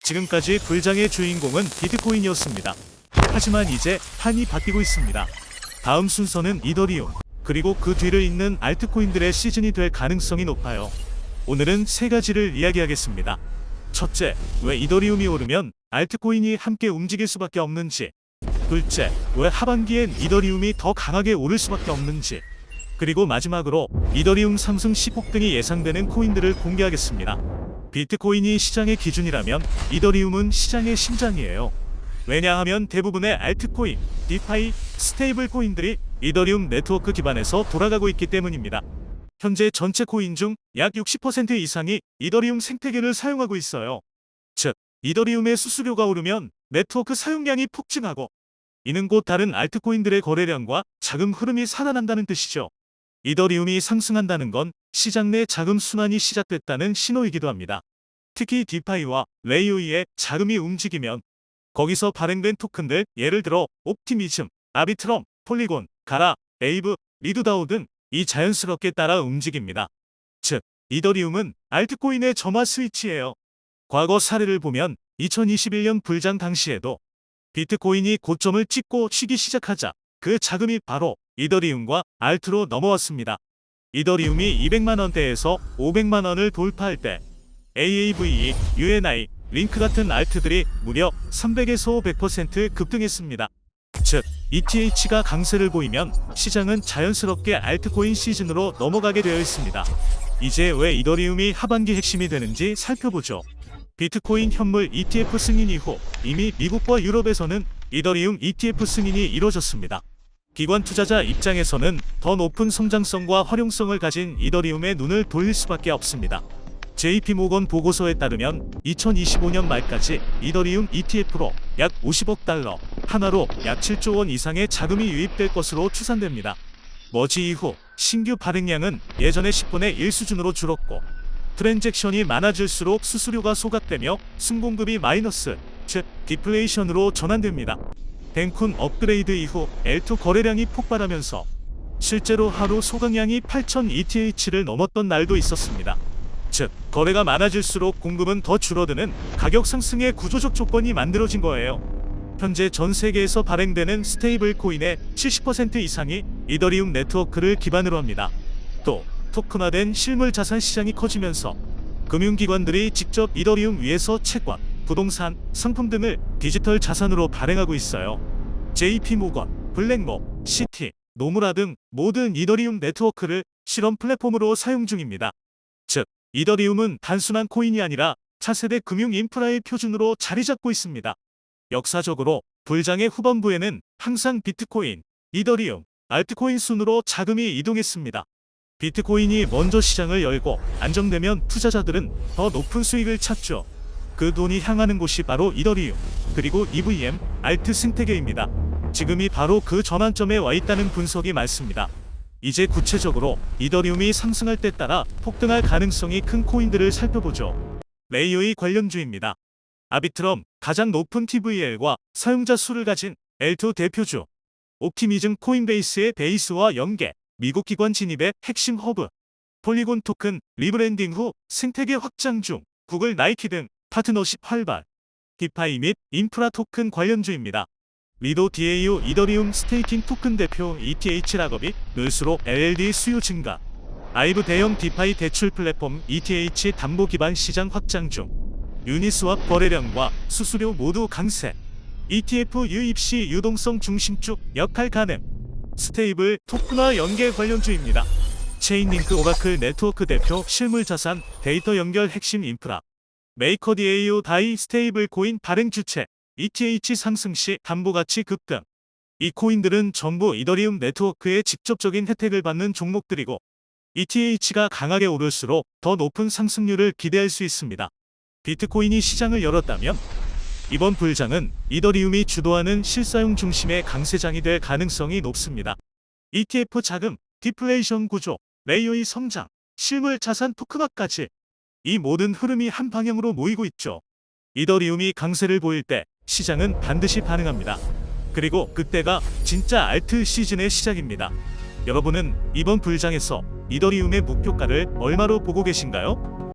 지금까지 불장의 주인공은 비트코인이었습니다. 하지만 이제 판이 바뀌고 있습니다. 다음 순서는 이더리움, 그리고 그 뒤를 잇는 알트코인들의 시즌이 될 가능성이 높아요. 오늘은 세 가지를 이야기하겠습니다. 첫째, 왜 이더리움이 오르면 알트코인이 함께 움직일 수밖에 없는지. 둘째, 왜 하반기엔 이더리움이 더 강하게 오를 수밖에 없는지. 그리고 마지막으로 이더리움 상승 시폭등이 예상되는 코인들을 공개하겠습니다. 비트코인이 시장의 기준이라면 이더리움은 시장의 심장이에요. 왜냐하면 대부분의 알트코인, 디파이, 스테이블 코인들이 이더리움 네트워크 기반에서 돌아가고 있기 때문입니다. 현재 전체 코인 중 약 60% 이상이 이더리움 생태계를 사용하고 있어요. 즉, 이더리움의 수수료가 오르면 네트워크 사용량이 폭증하고, 이는 곧 다른 알트코인들의 거래량과 자금 흐름이 살아난다는 뜻이죠. 이더리움이 상승한다는 건 시장 내 자금 순환이 시작됐다는 신호이기도 합니다. 특히 디파이와 레이오이의 자금이 움직이면 거기서 발행된 토큰들, 예를 들어 옵티미즘, 아비트럼, 폴리곤, 가라, 에이브, 리드다오 등 이 자연스럽게 따라 움직입니다. 즉, 이더리움은 알트코인의 점화 스위치예요. 과거 사례를 보면 2021년 불장 당시에도 비트코인이 고점을 찍고 쉬기 시작하자 그 자금이 바로 이더리움과 알트로 넘어왔습니다. 이더리움이 200만 원대에서 500만 원을 돌파할 때 AAVE, UNI, 링크 같은 알트들이 무려 300에서 500% 급등했습니다. 즉, ETH가 강세를 보이면 시장은 자연스럽게 알트코인 시즌으로 넘어가게 되어 있습니다. 이제 왜 이더리움이 하반기 핵심이 되는지 살펴보죠. 비트코인 현물 ETF 승인 이후 이미 미국과 유럽에서는 이더리움 ETF 승인이 이뤄졌습니다. 기관 투자자 입장에서는 더 높은 성장성과 활용성을 가진 이더리움에 눈을 돌릴 수밖에 없습니다. JP모건 보고서에 따르면 2025년 말까지 이더리움 ETF로 약 50억 달러, 하나로 약 7조 원 이상의 자금이 유입될 것으로 추산됩니다. 머지 이후 신규 발행량은 예전의 10분의 1 수준으로 줄었고, 트랜잭션이 많아질수록 수수료가 소각되며 순공급이 마이너스, 즉 디플레이션으로 전환됩니다. 뱅쿤 업그레이드 이후 L2 거래량이 폭발하면서 실제로 하루 소각량이 8,000 ETH를 넘었던 날도 있었습니다. 즉, 거래가 많아질수록 공급은 더 줄어드는 가격 상승의 구조적 조건이 만들어진 거예요. 현재 전 세계에서 발행되는 스테이블 코인의 70% 이상이 이더리움 네트워크를 기반으로 합니다. 또 토큰화된 실물 자산 시장이 커지면서 금융기관들이 직접 이더리움 위에서 채권, 부동산, 상품 등을 디지털 자산으로 발행하고 있어요. JP모건, 블랙록, 시티, 노무라 등 모든 이더리움 네트워크를 실험 플랫폼으로 사용 중입니다. 즉, 이더리움은 단순한 코인이 아니라 차세대 금융 인프라의 표준으로 자리 잡고 있습니다. 역사적으로 불장의 후반부에는 항상 비트코인, 이더리움, 알트코인 순으로 자금이 이동했습니다. 비트코인이 먼저 시장을 열고 안정되면 투자자들은 더 높은 수익을 찾죠. 그 돈이 향하는 곳이 바로 이더리움, 그리고 EVM, 알트 생태계입니다. 지금이 바로 그 전환점에 와 있다는 분석이 많습니다. 이제 구체적으로 이더리움이 상승할 때 따라 폭등할 가능성이 큰 코인들을 살펴보죠. 레이오이 관련주입니다. 아비트럼, 가장 높은 TVL과 사용자 수를 가진 L2 대표주. 옵티미즘 코인베이스의 베이스와 연계, 미국 기관 진입의 핵심 허브. 폴리곤 토큰, 리브랜딩 후 생태계 확장 중, 구글, 나이키 등 파트너십 활발. 디파이 및 인프라 토큰 관련주입니다. 리도 DAO 이더리움 스테이킹 토큰 대표 ETH 락업이 늘수록 LLD 수요 증가. 아이브 대형 디파이 대출 플랫폼 ETH 담보 기반 시장 확장 중. 유니스왑 거래량과 수수료 모두 강세. ETF 유입 시 유동성 중심축 역할 가능. 스테이블 토큰화 연계 관련주입니다. 체인링크 오라클 네트워크 대표 실물 자산 데이터 연결 핵심 인프라. 메이커 DAO 다이 스테이블 코인 발행 주체. ETH 상승 시 담보가치 급등. 이 코인들은 전부 이더리움 네트워크의 직접적인 혜택을 받는 종목들이고, ETH가 강하게 오를수록 더 높은 상승률을 기대할 수 있습니다. 비트코인이 시장을 열었다면 이번 불장은 이더리움이 주도하는 실사용 중심의 강세장이 될 가능성이 높습니다. ETF 자금, 디플레이션 구조, 레이오이 성장, 실물 자산 토큰화까지 이 모든 흐름이 한 방향으로 모이고 있죠. 이더리움이 강세를 보일 때 시장은 반드시 반응합니다. 그리고 그때가 진짜 알트 시즌의 시작입니다. 여러분은 이번 불장에서 이더리움의 목표가를 얼마로 보고 계신가요?